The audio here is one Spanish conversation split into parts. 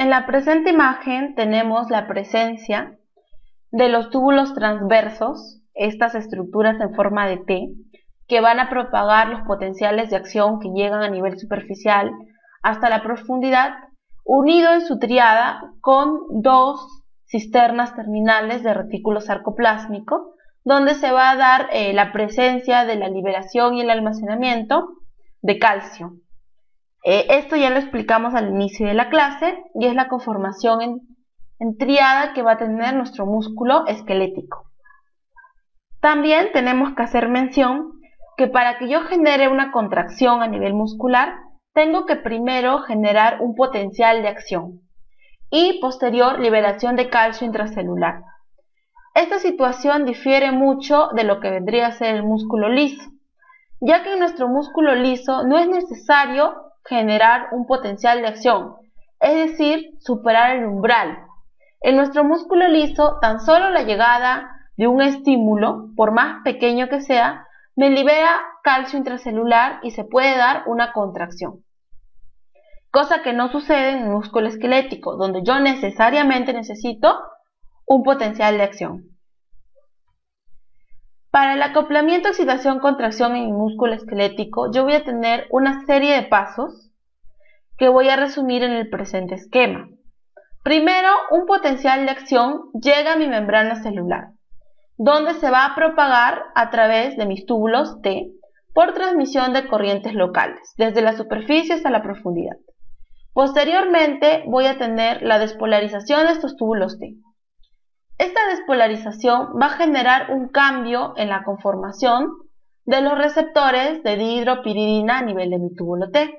En la presente imagen tenemos la presencia de los túbulos transversos, estas estructuras en forma de T, que van a propagar los potenciales de acción que llegan a nivel superficial hasta la profundidad, unido en su triada con dos cisternas terminales de retículo sarcoplásmico, donde se va a dar la presencia de la liberación y el almacenamiento de calcio. Esto ya lo explicamos al inicio de la clase y es la conformación en triada que va a tener nuestro músculo esquelético. También tenemos que hacer mención que para que yo genere una contracción a nivel muscular, tengo que primero generar un potencial de acción y posterior liberación de calcio intracelular. Esta situación difiere mucho de lo que vendría a ser el músculo liso, ya que en nuestro músculo liso no es necesario generar un potencial de acción, es decir, superar el umbral. En nuestro músculo liso, tan solo la llegada de un estímulo, por más pequeño que sea, me libera calcio intracelular y se puede dar una contracción. Cosa que no sucede en el músculo esquelético, donde yo necesariamente necesito un potencial de acción. Para el acoplamiento, excitación, contracción en el músculo esquelético, yo voy a tener una serie de pasos que voy a resumir en el presente esquema. Primero, un potencial de acción llega a mi membrana celular, donde se va a propagar a través de mis túbulos T por transmisión de corrientes locales, desde la superficie hasta la profundidad. Posteriormente, voy a tener la despolarización de estos túbulos T. Esta despolarización va a generar un cambio en la conformación de los receptores de dihidropiridina a nivel de mi túbulo T,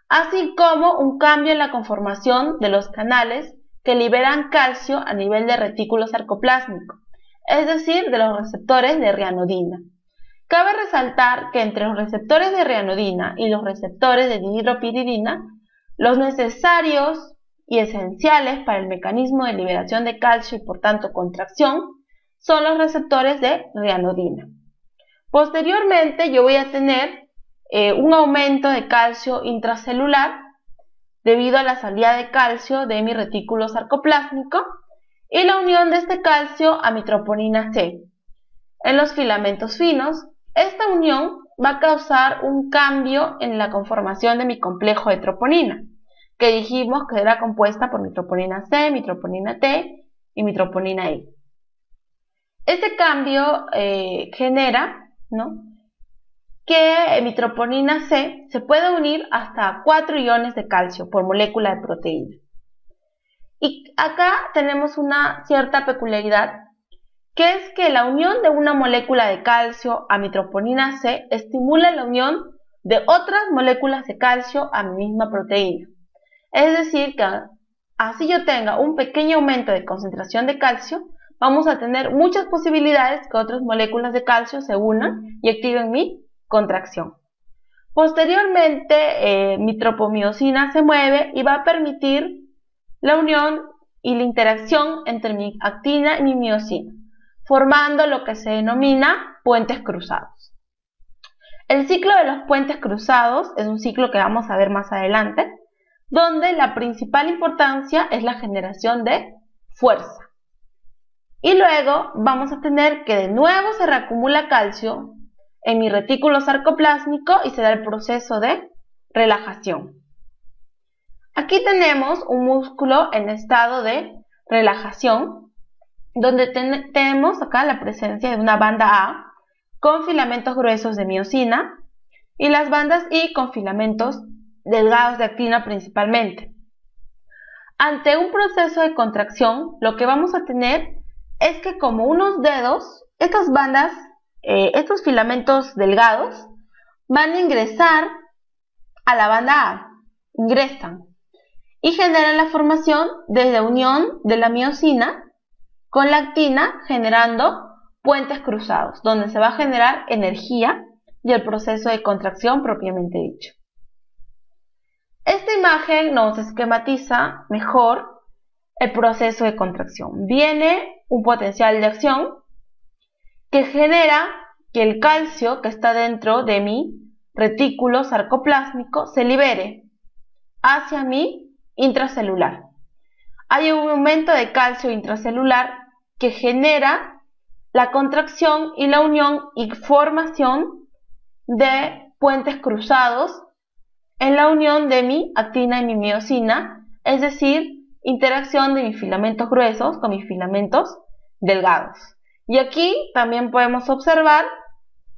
así como un cambio en la conformación de los canales que liberan calcio a nivel de retículo sarcoplásmico, es decir, de los receptores de rianodina. Cabe resaltar que entre los receptores de rianodina y los receptores de dihidropiridina, los necesarios y esenciales para el mecanismo de liberación de calcio y por tanto contracción son los receptores de rianodina. Posteriormente yo voy a tener un aumento de calcio intracelular debido a la salida de calcio de mi retículo sarcoplásmico y la unión de este calcio a mi troponina C. En los filamentos finos, esta unión va a causar un cambio en la conformación de mi complejo de troponina, que dijimos que era compuesta por mi troponina C, mi troponina T y mi troponina I. Este cambio genera, que mi troponina C se puede unir hasta 4 iones de calcio por molécula de proteína. Y acá tenemos una cierta peculiaridad, que es que la unión de una molécula de calcio a mi troponina C estimula la unión de otras moléculas de calcio a mi misma proteína. Es decir, que así yo tenga un pequeño aumento de concentración de calcio, vamos a tener muchas posibilidades que otras moléculas de calcio se unan y activen mi contracción. Posteriormente, mi tropomiosina se mueve y va a permitir la unión y la interacción entre mi actina y mi miosina, formando lo que se denomina puentes cruzados. El ciclo de los puentes cruzados es un ciclo que vamos a ver más adelante, donde la principal importancia es la generación de fuerza. Y luego vamos a tener que de nuevo se reacumula calcio en mi retículo sarcoplásmico y se da el proceso de relajación. Aquí tenemos un músculo en estado de relajación, donde tenemos acá la presencia de una banda A con filamentos gruesos de miosina y las bandas I con filamentos delgados de actina principalmente. Ante un proceso de contracción, lo que vamos a tener es que como unos dedos, estas bandas, estos filamentos delgados, van a ingresar a la banda A, ingresan, y generan la formación de la unión de la miosina con la actina, generando puentes cruzados, donde se va a generar energía y el proceso de contracción propiamente dicho. Esta imagen nos esquematiza mejor el proceso de contracción. Viene un potencial de acción que genera que el calcio que está dentro de mi retículo sarcoplásmico se libere hacia mi intracelular. hay un aumento de calcio intracelular que genera la contracción y la unión y formación de puentes cruzados en la unión de mi actina y mi miosina, es decir, interacción de mis filamentos gruesos con mis filamentos delgados. Y aquí también podemos observar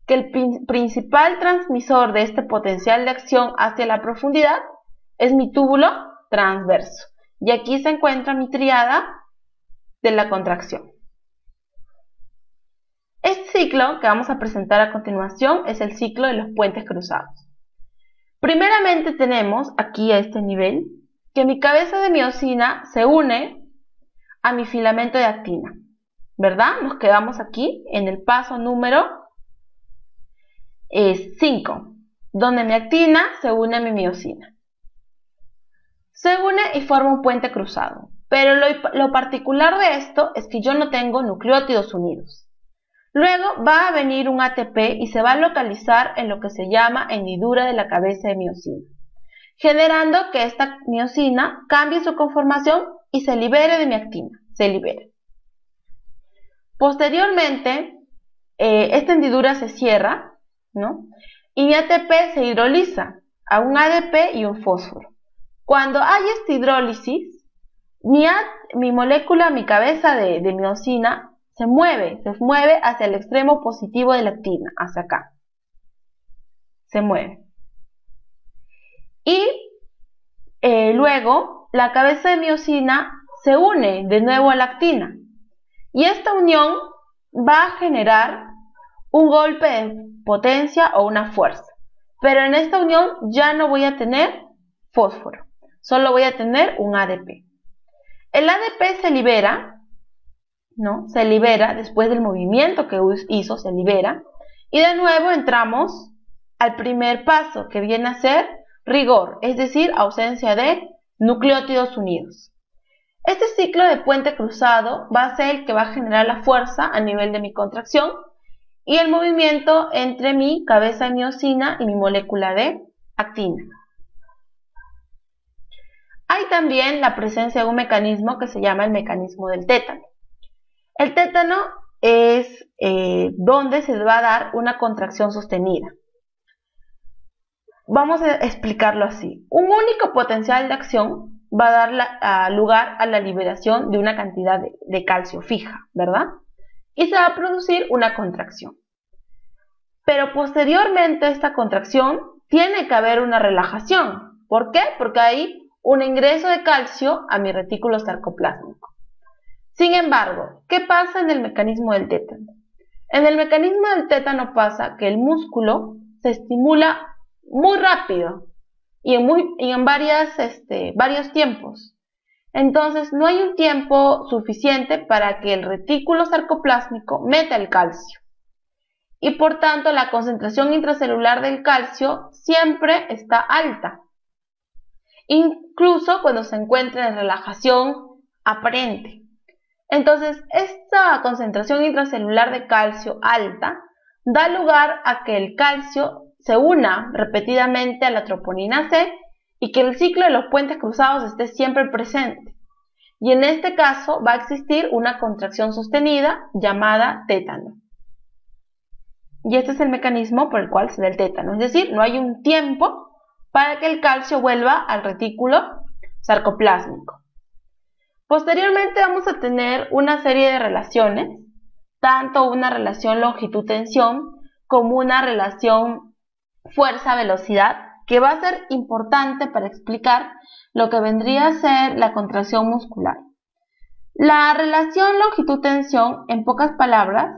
que el principal transmisor de este potencial de acción hacia la profundidad es mi túbulo transverso. Y aquí se encuentra mi tríada de la contracción. Este ciclo que vamos a presentar a continuación es el ciclo de los puentes cruzados. Primeramente tenemos aquí a este nivel que mi cabeza de miosina se une a mi filamento de actina, ¿verdad? Nos quedamos aquí en el paso número 5, donde mi actina se une a mi miosina. Se une y forma un puente cruzado, pero lo particular de esto es que yo no tengo nucleótidos unidos. Luego va a venir un ATP y se va a localizar en lo que se llama hendidura de la cabeza de miosina, generando que esta miosina cambie su conformación y se libere de mi actina, se libere. Posteriormente, esta hendidura se cierra, ¿no? Y mi ATP se hidroliza a un ADP y un fósforo. Cuando hay esta hidrólisis, mi molécula, mi cabeza de miosina, se mueve hacia el extremo positivo de la actina, hacia acá. Se mueve. Y luego la cabeza de miosina se une de nuevo a la actina. Y esta unión va a generar un golpe de potencia o una fuerza. Pero en esta unión ya no voy a tener fósforo, solo voy a tener un ADP. El ADP se libera, ¿no? Se libera después del movimiento que hizo, se libera. Y de nuevo entramos al primer paso, que viene a ser rigor, es decir, ausencia de nucleótidos unidos. Este ciclo de puente cruzado va a ser el que va a generar la fuerza a nivel de mi contracción y el movimiento entre mi cabeza de miosina y mi molécula de actina. Hay también la presencia de un mecanismo que se llama el mecanismo del tétano. El tétano es donde se va a dar una contracción sostenida. Vamos a explicarlo así. Un único potencial de acción va a dar lugar a la liberación de una cantidad de calcio fija, ¿verdad? Y se va a producir una contracción. Pero posteriormente a esta contracción tiene que haber una relajación. ¿Por qué? Porque hay un ingreso de calcio a mi retículo sarcoplásmico. Sin embargo, ¿qué pasa en el mecanismo del tétano? En el mecanismo del tétano pasa que el músculo se estimula muy rápido y en varios tiempos. Entonces no hay un tiempo suficiente para que el retículo sarcoplásmico meta el calcio. Y por tanto la concentración intracelular del calcio siempre está alta, incluso cuando se encuentra en relajación aparente. Entonces esta concentración intracelular de calcio alta da lugar a que el calcio se una repetidamente a la troponina C y que el ciclo de los puentes cruzados esté siempre presente. Y en este caso va a existir una contracción sostenida llamada tétano. Y este es el mecanismo por el cual se da el tétano, es decir, no hay un tiempo para que el calcio vuelva al retículo sarcoplásmico. Posteriormente vamos a tener una serie de relaciones, tanto una relación longitud-tensión como una relación fuerza-velocidad, que va a ser importante para explicar lo que vendría a ser la contracción muscular. La relación longitud-tensión, en pocas palabras,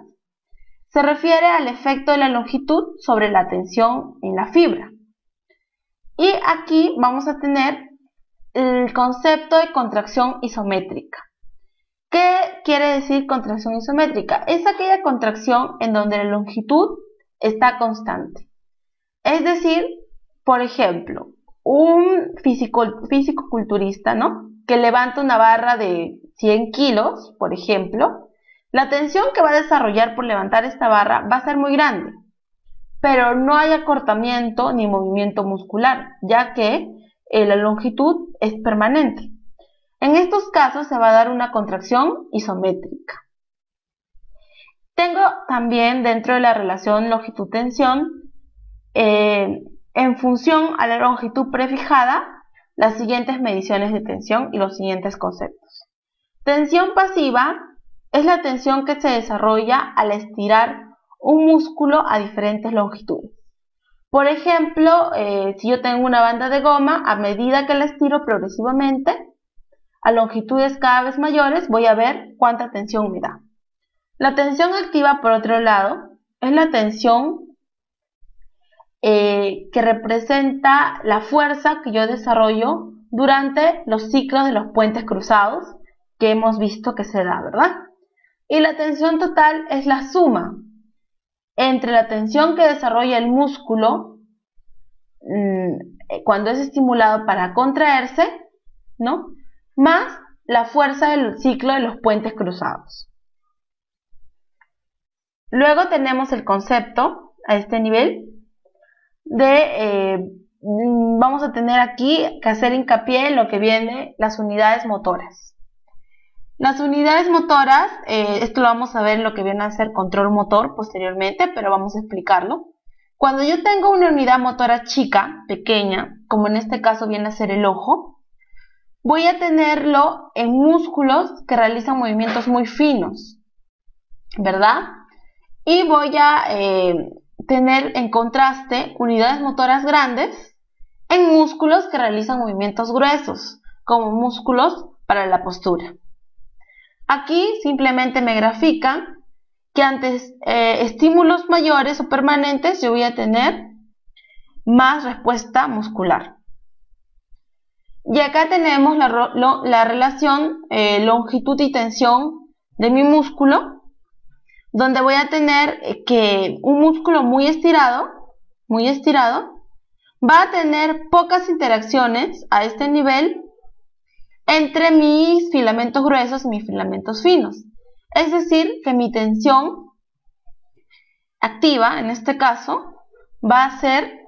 se refiere al efecto de la longitud sobre la tensión en la fibra. Y aquí vamos a tener el concepto de contracción isométrica. ¿Qué quiere decir contracción isométrica? Es aquella contracción en donde la longitud está constante. Es decir, por ejemplo, un fisicoculturista, ¿no?, que levanta una barra de 100 kilos, por ejemplo, la tensión que va a desarrollar por levantar esta barra va a ser muy grande, pero no hay acortamiento ni movimiento muscular, ya que la longitud es permanente. En estos casos se va a dar una contracción isométrica. Tengo también dentro de la relación longitud-tensión, en función a la longitud prefijada, las siguientes mediciones de tensión y los siguientes conceptos. Tensión pasiva es la tensión que se desarrolla al estirar un músculo a diferentes longitudes. Por ejemplo, si yo tengo una banda de goma, a medida que la estiro progresivamente, a longitudes cada vez mayores, voy a ver cuánta tensión me da. La tensión activa, por otro lado, es la tensión que representa la fuerza que yo desarrollo durante los ciclos de los puentes cruzados que hemos visto que se da, ¿verdad? Y la tensión total es la suma entre la tensión que desarrolla el músculo cuando es estimulado para contraerse, ¿no?, más la fuerza del ciclo de los puentes cruzados. Luego tenemos el concepto a este nivel de, vamos a tener aquí que hacer hincapié en lo que viene las unidades motoras. Las unidades motoras, esto lo vamos a ver en lo que viene a ser control motor posteriormente, pero vamos a explicarlo. Cuando yo tengo una unidad motora chica, pequeña, como en este caso viene a ser el ojo, voy a tenerlo en músculos que realizan movimientos muy finos, ¿verdad? Y voy a tener en contraste unidades motoras grandes en músculos que realizan movimientos gruesos, como músculos para la postura. Aquí simplemente me grafican que ante estímulos mayores o permanentes yo voy a tener más respuesta muscular. Y acá tenemos la relación longitud y tensión de mi músculo, donde voy a tener que un músculo muy estirado, va a tener pocas interacciones a este nivel entre mis filamentos gruesos y mis filamentos finos. Es decir, que mi tensión activa, en este caso, va a ser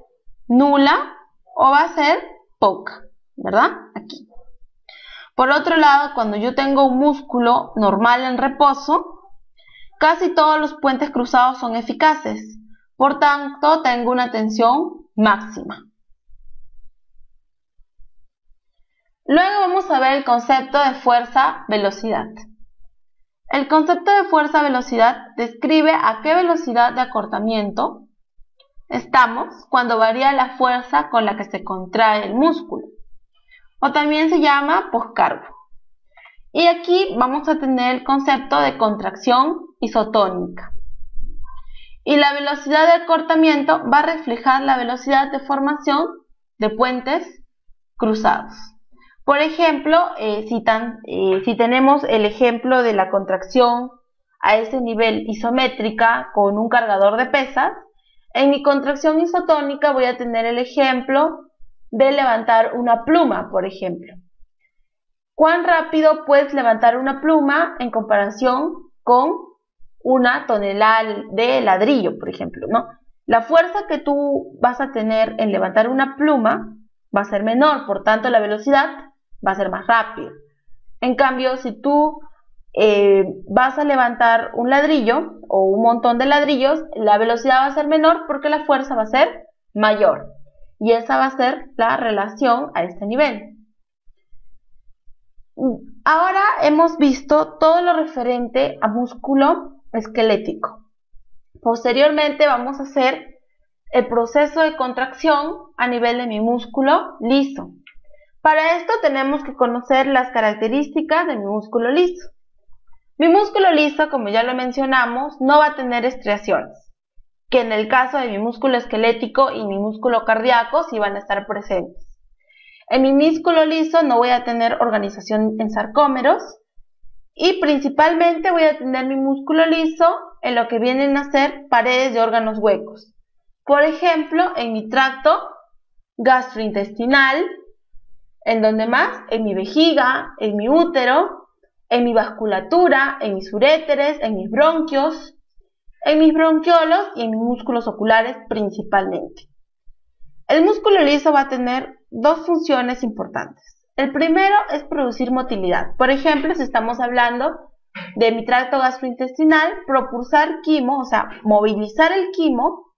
nula o va a ser poca, ¿verdad? Aquí. Por otro lado, cuando yo tengo un músculo normal en reposo, casi todos los puentes cruzados son eficaces. Por tanto, tengo una tensión máxima. Luego vamos a ver el concepto de fuerza-velocidad. El concepto de fuerza-velocidad describe a qué velocidad de acortamiento estamos cuando varía la fuerza con la que se contrae el músculo, o también se llama poscargo. Y aquí vamos a tener el concepto de contracción isotónica. Y la velocidad de acortamiento va a reflejar la velocidad de formación de puentes cruzados. Por ejemplo, si tenemos el ejemplo de la contracción a ese nivel isométrica con un cargador de pesas, en mi contracción isotónica voy a tener el ejemplo de levantar una pluma, por ejemplo. ¿Cuán rápido puedes levantar una pluma en comparación con una tonelada de ladrillo, por ejemplo, ¿no? La fuerza que tú vas a tener en levantar una pluma va a ser menor, por tanto la velocidad va a ser más rápida. En cambio, si tú vas a levantar un ladrillo o un montón de ladrillos, la velocidad va a ser menor porque la fuerza va a ser mayor. Y esa va a ser la relación a este nivel. Ahora hemos visto todo lo referente a músculo esquelético. Posteriormente vamos a hacer el proceso de contracción a nivel de mi músculo liso. Para esto tenemos que conocer las características de mi músculo liso. Mi músculo liso, como ya lo mencionamos, no va a tener estriaciones, que en el caso de mi músculo esquelético y mi músculo cardíaco sí van a estar presentes. En mi músculo liso no voy a tener organización en sarcómeros y principalmente voy a tener mi músculo liso en lo que vienen a ser paredes de órganos huecos. Por ejemplo, en mi tracto gastrointestinal, ¿en donde más? En mi vejiga, en mi útero, en mi vasculatura, en mis uréteres, en mis bronquios, en mis bronquiolos y en mis músculos oculares principalmente. El músculo liso va a tener dos funciones importantes. El primero es producir motilidad. Por ejemplo, si estamos hablando de mi tracto gastrointestinal, propulsar quimo, o sea, movilizar el quimo,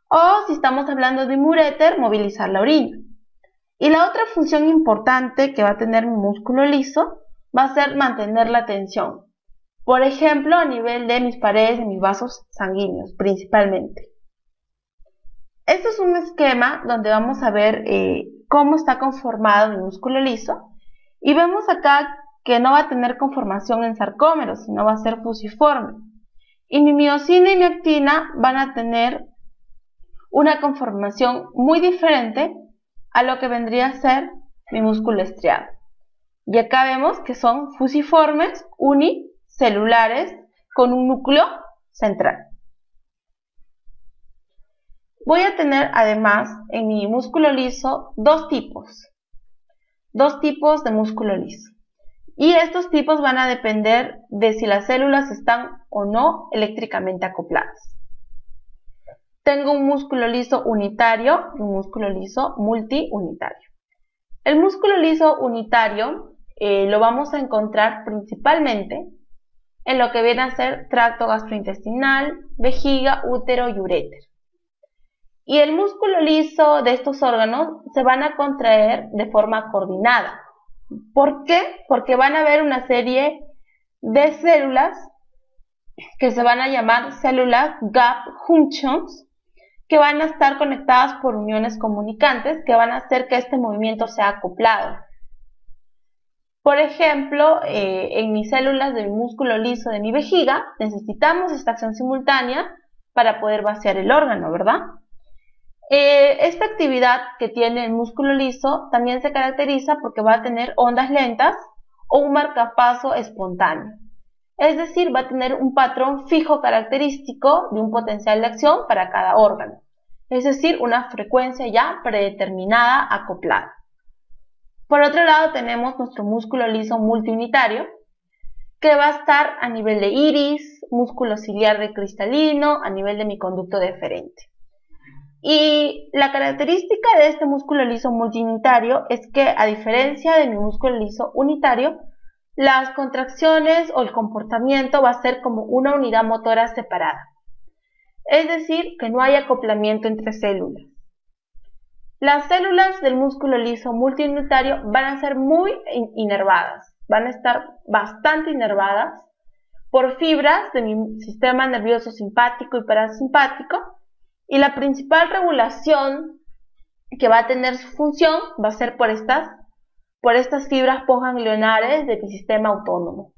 o si estamos hablando de mi uréter, movilizar la orina. Y la otra función importante que va a tener mi músculo liso va a ser mantener la tensión. Por ejemplo, a nivel de mis paredes, de mis vasos sanguíneos, principalmente. Esto es un esquema donde vamos a ver cómo está conformado mi músculo liso. Y vemos acá que no va a tener conformación en sarcómeros, sino va a ser fusiforme. Y mi miosina y mi actina van a tener una conformación muy diferente a lo que vendría a ser mi músculo estriado. Y acá vemos que son fusiformes, unicelulares, con un núcleo central. Voy a tener además en mi músculo liso dos tipos de músculo liso. Y estos tipos van a depender de si las células están o no eléctricamente acopladas. Tengo un músculo liso unitario y un músculo liso multiunitario. El músculo liso unitario lo vamos a encontrar principalmente en lo que viene a ser tracto gastrointestinal, vejiga, útero y uréter. Y el músculo liso de estos órganos se van a contraer de forma coordinada. ¿Por qué? Porque van a haber una serie de células que se van a llamar células gap junctions, que van a estar conectadas por uniones comunicantes que van a hacer que este movimiento sea acoplado. Por ejemplo, en mis células de mi músculo liso de mi vejiga necesitamos esta acción simultánea para poder vaciar el órgano, ¿verdad? Esta actividad que tiene el músculo liso también se caracteriza porque va a tener ondas lentas o un marcapaso espontáneo. Es decir, va a tener un patrón fijo característico de un potencial de acción para cada órgano. Es decir, una frecuencia ya predeterminada acoplada. Por otro lado tenemos nuestro músculo liso multiunitario, que va a estar a nivel de iris, músculo ciliar de cristalino, a nivel de mi conducto deferente. Y la característica de este músculo liso multiunitario es que, a diferencia de mi músculo liso unitario, las contracciones o el comportamiento va a ser como una unidad motora separada. Es decir, que no hay acoplamiento entre células. Las células del músculo liso multiunitario van a ser muy inervadas, van a estar bastante inervadas por fibras de mi sistema nervioso simpático y parasimpático, y la principal regulación que va a tener su función va a ser por estas fibras postganglionares de mi sistema autónomo.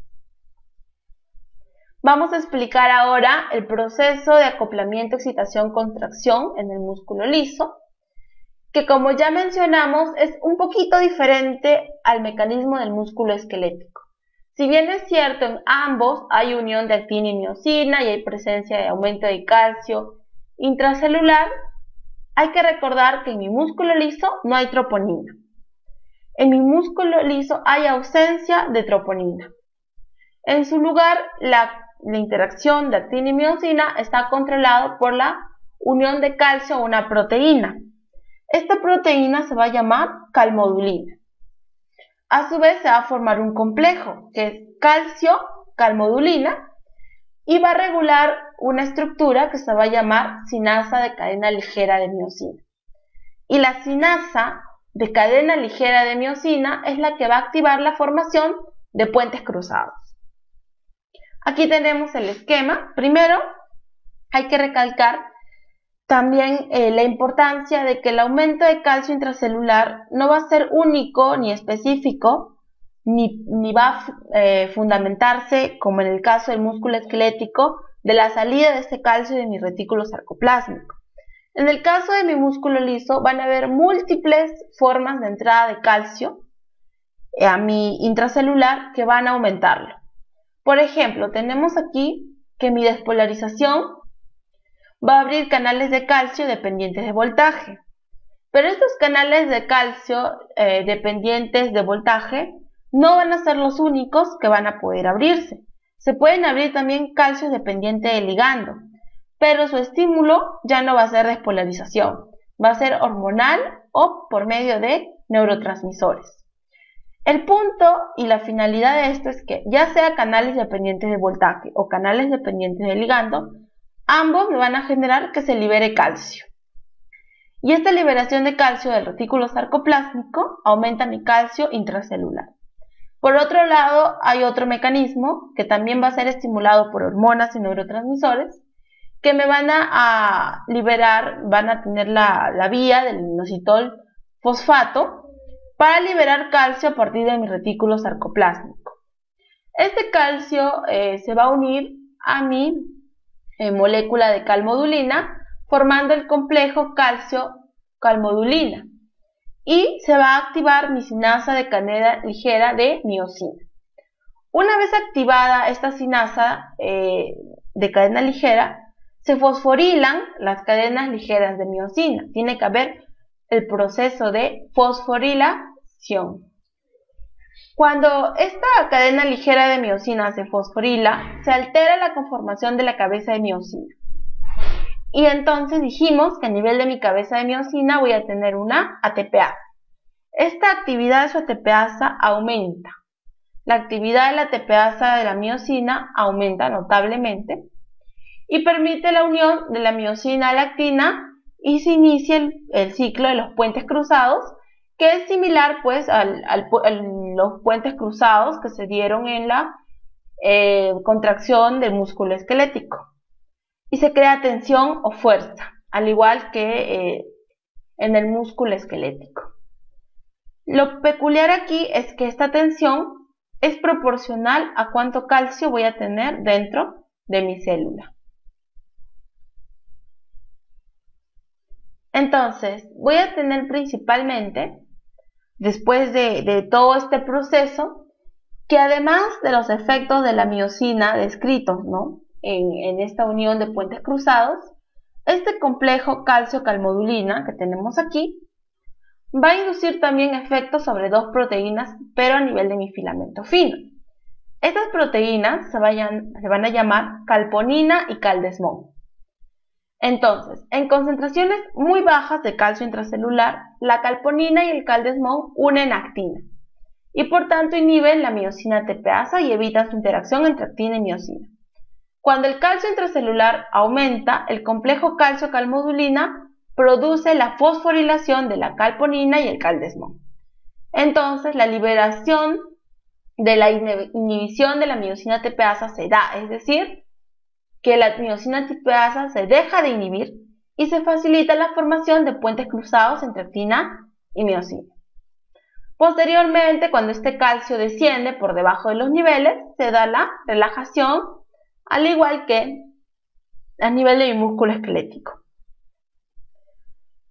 Vamos a explicar ahora el proceso de acoplamiento, excitación, contracción en el músculo liso, que como ya mencionamos es un poquito diferente al mecanismo del músculo esquelético. Si bien es cierto, en ambos hay unión de actina y miosina y hay presencia de aumento de calcio intracelular, hay que recordar que en mi músculo liso no hay troponina. En mi músculo liso hay ausencia de troponina. En su lugar, la interacción de actina y miosina está controlado por la unión de calcio a una proteína. Esta proteína se va a llamar calmodulina. A su vez se va a formar un complejo que es calcio-calmodulina y va a regular una estructura que se va a llamar sinasa de cadena ligera de miosina. Y la sinasa de cadena ligera de miosina es la que va a activar la formación de puentes cruzados. Aquí tenemos el esquema. Primero, hay que recalcar también la importancia de que el aumento de calcio intracelular no va a ser único ni específico, ni va a fundamentarse, como en el caso del músculo esquelético, de la salida de este calcio de mi retículo sarcoplásmico. En el caso de mi músculo liso van a haber múltiples formas de entrada de calcio a mi intracelular que van a aumentarlo. Por ejemplo, tenemos aquí que mi despolarización va a abrir canales de calcio dependientes de voltaje. Pero estos canales de calcio dependientes de voltaje no van a ser los únicos que van a poder abrirse. Se pueden abrir también calcios dependientes de ligando, pero su estímulo ya no va a ser despolarización, va a ser hormonal o por medio de neurotransmisores. El punto y la finalidad de esto es que ya sea canales dependientes de voltaje o canales dependientes de ligando, ambos me van a generar que se libere calcio. Y esta liberación de calcio del retículo sarcoplásmico aumenta mi calcio intracelular. Por otro lado, hay otro mecanismo que también va a ser estimulado por hormonas y neurotransmisores que me van a liberar, van a tener la vía del inositol fosfato para liberar calcio a partir de mi retículo sarcoplásmico. Este calcio se va a unir a mi molécula de calmodulina formando el complejo calcio-calmodulina y se va a activar mi sinasa de cadena ligera de miosina. Una vez activada esta sinasa de cadena ligera, se fosforilan las cadenas ligeras de miosina. Tiene que haber el proceso de fosforilación. Cuando esta cadena ligera de miosina se fosforila, se altera la conformación de la cabeza de miosina. Y entonces dijimos que a nivel de mi cabeza de miosina voy a tener una ATPasa. Esta actividad de su ATPasa aumenta. La actividad de la ATPasa de la miosina aumenta notablemente y permite la unión de la miosina a la actina y se inicia el ciclo de los puentes cruzados, que es similar pues a los puentes cruzados que se dieron en la contracción del músculo esquelético. Y se crea tensión o fuerza, al igual que en el músculo esquelético. Lo peculiar aquí es que esta tensión es proporcional a cuánto calcio voy a tener dentro de mi célula. Entonces, voy a tener principalmente, después de todo este proceso, que además de los efectos de la miosina descritos, ¿no?, en esta unión de puentes cruzados, este complejo calcio-calmodulina que tenemos aquí va a inducir también efectos sobre dos proteínas, pero a nivel de mi filamento fino. Estas proteínas se van a llamar calponina y caldesmón. Entonces, en concentraciones muy bajas de calcio intracelular, la calponina y el caldesmón unen actina y por tanto inhiben la miosina ATPasa y evitan su interacción entre actina y miosina. Cuando el calcio intracelular aumenta, el complejo calcio-calmodulina produce la fosforilación de la calponina y el caldesmón. Entonces, la liberación de la inhibición de la miosina ATPasa se da, es decir, que la miosina ATPasa se deja de inhibir y se facilita la formación de puentes cruzados entre actina y miosina. Posteriormente, cuando este calcio desciende por debajo de los niveles, se da la relajación, al igual que a nivel de mi músculo esquelético.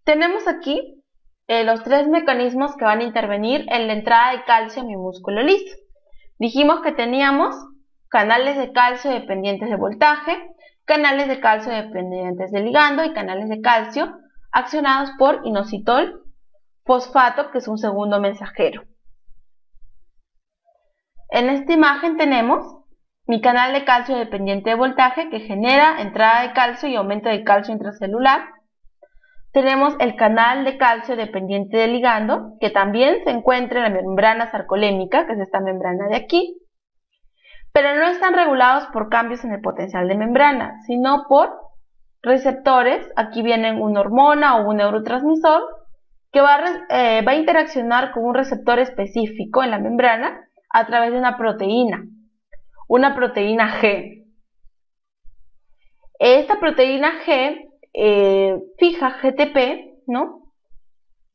Tenemos aquí los tres mecanismos que van a intervenir en la entrada de calcio a mi músculo liso. Dijimos que teníamos canales de calcio dependientes de voltaje, canales de calcio dependientes de ligando y canales de calcio accionados por inositol fosfato, que es un segundo mensajero. En esta imagen tenemos mi canal de calcio dependiente de voltaje que genera entrada de calcio y aumento de calcio intracelular. Tenemos el canal de calcio dependiente de ligando, que también se encuentra en la membrana sarcolémica, que es esta membrana de aquí, pero no están regulados por cambios en el potencial de membrana, sino por receptores. Aquí vienen una hormona o un neurotransmisor que va a interaccionar con un receptor específico en la membrana a través de una proteína G. Esta proteína G fija GTP, ¿no?,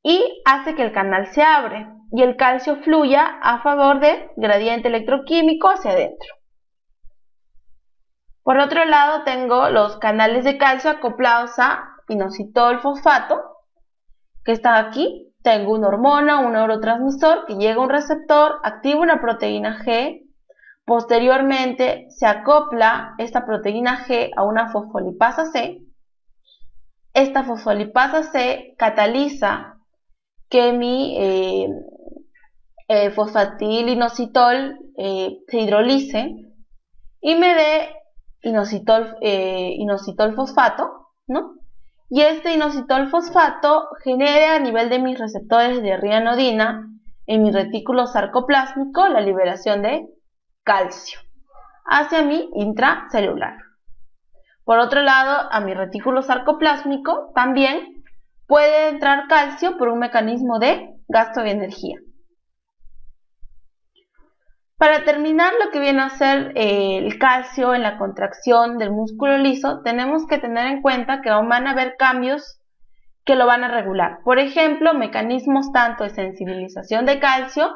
y hace que el canal se abre y el calcio fluya a favor del gradiente electroquímico hacia adentro. Por otro lado, tengo los canales de calcio acoplados a inositol fosfato, que está aquí. Tengo una hormona, un neurotransmisor que llega a un receptor, activa una proteína G. Posteriormente se acopla esta proteína G a una fosfolipasa C. Esta fosfolipasa C cataliza que mi fosfatilinositol se hidrolice y me dé inositol fosfato, ¿no? Y este inositol fosfato genera a nivel de mis receptores de rianodina en mi retículo sarcoplásmico la liberación de calcio hacia mi intracelular. Por otro lado, a mi retículo sarcoplásmico también puede entrar calcio por un mecanismo de gasto de energía. Para terminar lo que viene a ser el calcio en la contracción del músculo liso, tenemos que tener en cuenta que van a haber cambios que lo van a regular. Por ejemplo, mecanismos tanto de sensibilización de calcio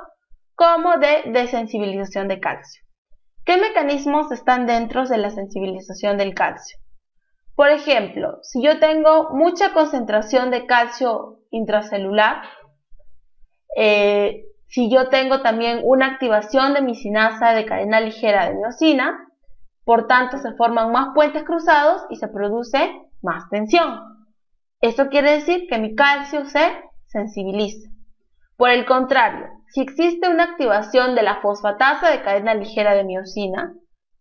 como de desensibilización de calcio. ¿Qué mecanismos están dentro de la sensibilización del calcio? Por ejemplo, si yo tengo mucha concentración de calcio intracelular, si yo tengo también una activación de micinasa de cadena ligera de miosina, por tanto se forman más puentes cruzados y se produce más tensión. Esto quiere decir que mi calcio se sensibiliza. Por el contrario, si existe una activación de la fosfatasa de cadena ligera de miosina,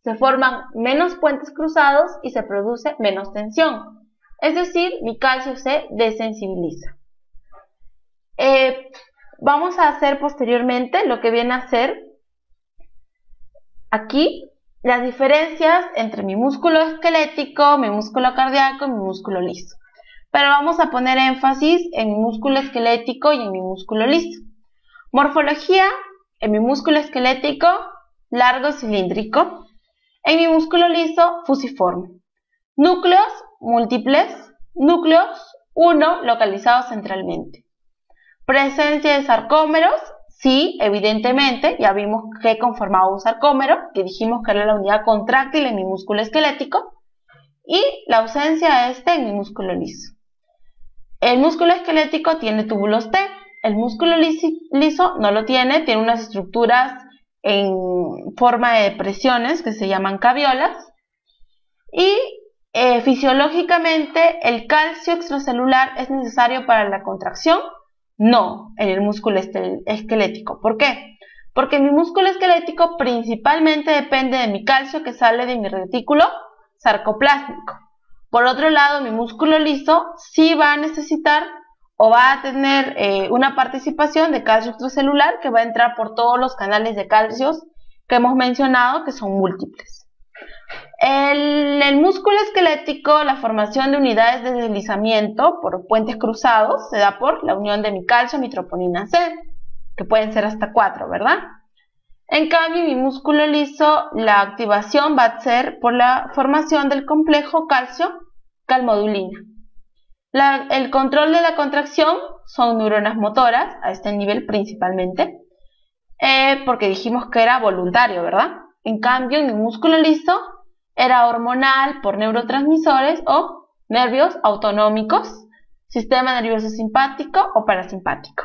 se forman menos puentes cruzados y se produce menos tensión. Es decir, mi calcio se desensibiliza. Vamos a hacer posteriormente lo que viene a ser aquí las diferencias entre mi músculo esquelético, mi músculo cardíaco y mi músculo liso. Pero vamos a poner énfasis en mi músculo esquelético y en mi músculo liso. Morfología: en mi músculo esquelético, largo cilíndrico. En mi músculo liso, fusiforme. Núcleos múltiples, núcleos 1 localizados centralmente. Presencia de sarcómeros, sí, evidentemente, ya vimos que conformaba un sarcómero, que dijimos que era la unidad contráctil en mi músculo esquelético, y la ausencia de este en mi músculo liso. El músculo esquelético tiene túbulos T, el músculo liso no lo tiene, tiene unas estructuras en forma de depresiones que se llaman caviolas, y fisiológicamente el calcio extracelular es necesario para la contracción. No, en el músculo esquelético. ¿Por qué? Porque mi músculo esquelético principalmente depende de mi calcio que sale de mi retículo sarcoplásmico. Por otro lado, mi músculo liso sí va a necesitar o va a tener una participación de calcio extracelular que va a entrar por todos los canales de calcios que hemos mencionado, que son múltiples. En el músculo esquelético, la formación de unidades de deslizamiento por puentes cruzados se da por la unión de mi calcio y mi troponina C, que pueden ser hasta 4, ¿verdad? En cambio, en mi músculo liso, la activación va a ser por la formación del complejo calcio-calmodulina. El control de la contracción son neuronas motoras, a este nivel principalmente, porque dijimos que era voluntario, ¿verdad? En cambio, en mi músculo liso, era hormonal por neurotransmisores o nervios autonómicos, sistema nervioso simpático o parasimpático.